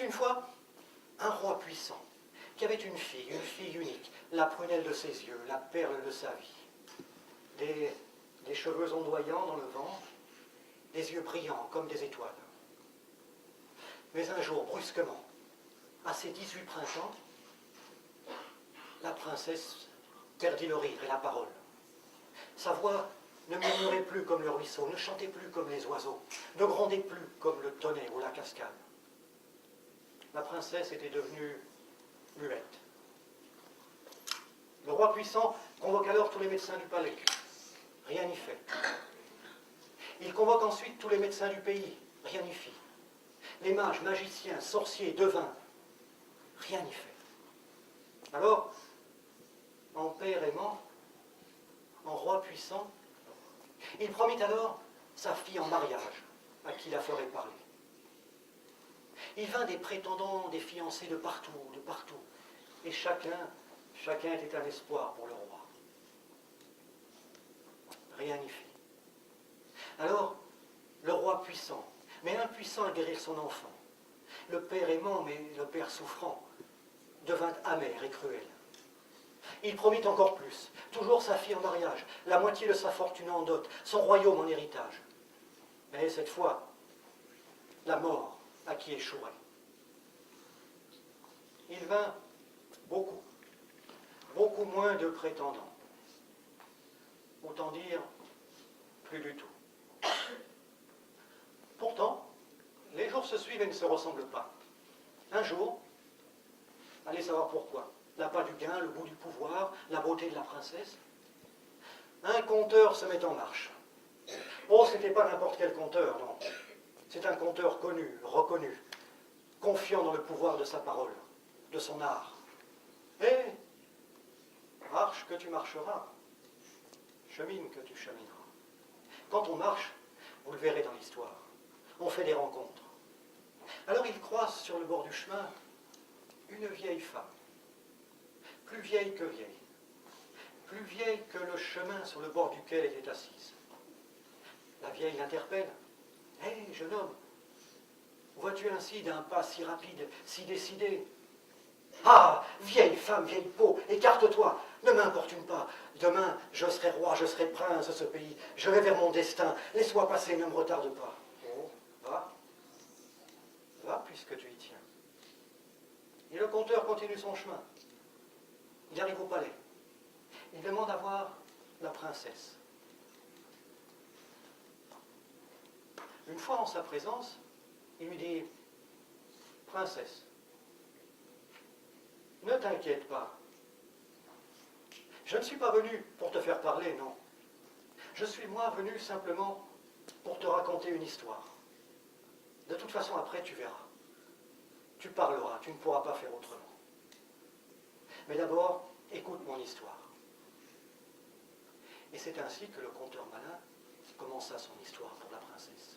une fois un roi puissant qui avait une fille unique, la prunelle de ses yeux, la perle de sa vie, des cheveux ondoyants dans le vent, des yeux brillants comme des étoiles. Mais un jour, brusquement, à ses 18 printemps, la princesse perdit le rire et la parole. Sa voix ne murmurait plus comme le ruisseau, ne chantait plus comme les oiseaux, ne grondait plus comme le tonnerre ou la cascade. La princesse était devenue muette. Le roi puissant convoque alors tous les médecins du palais. Rien n'y fait. Il convoque ensuite tous les médecins du pays. Rien n'y fit. Les mages, magiciens, sorciers, devins. Rien n'y fait. Alors, en père aimant, en roi puissant, il promit alors sa fille en mariage, à qui la ferait parler. Il vint des prétendants, des fiancés de partout, et chacun était un espoir pour le roi. Rien n'y fit. Alors, le roi puissant, mais impuissant à guérir son enfant, le père aimant, mais le père souffrant, devint amer et cruel. Il promit encore plus, toujours sa fille en mariage, la moitié de sa fortune en dot, son royaume en héritage. Mais cette fois, la mort à qui échouerait. Il vint beaucoup moins de prétendants. Autant dire, plus du tout. Pourtant, les jours se suivent et ne se ressemblent pas. Un jour, allez savoir pourquoi, l'appât du gain, le goût du pouvoir, la beauté de la princesse, un conteur se met en marche. Oh, ce n'était pas n'importe quel conteur, non. C'est un conteur connu, reconnu, confiant dans le pouvoir de sa parole, de son art. Et marche que tu marcheras, chemine que tu chemineras. Quand on marche, vous le verrez dans l'histoire, on fait des rencontres. Alors il croise sur le bord du chemin une vieille femme, plus vieille que vieille, plus vieille que le chemin sur le bord duquel elle était assise. La vieille l'interpelle. « Hé, jeune homme, vois-tu ainsi d'un pas si rapide, si décidé ? Ah, vieille femme, vieille peau, écarte-toi, ne m'importune pas. Demain, je serai roi, je serai prince de ce pays. Je vais vers mon destin. Laisse-moi passer, ne me retarde pas. Oh, va puisque tu y tiens. » Et le conteur continue son chemin. Il arrive au palais. Il demande à voir la princesse. Une fois en sa présence, il lui dit « Princesse, ne t'inquiète pas. Je ne suis pas venu pour te faire parler, non. Je suis moi venu simplement pour te raconter une histoire. De toute façon, après, tu verras. Tu parleras, tu ne pourras pas faire autrement. Mais d'abord, écoute mon histoire. » Et c'est ainsi que le conteur malin commença son histoire pour la princesse.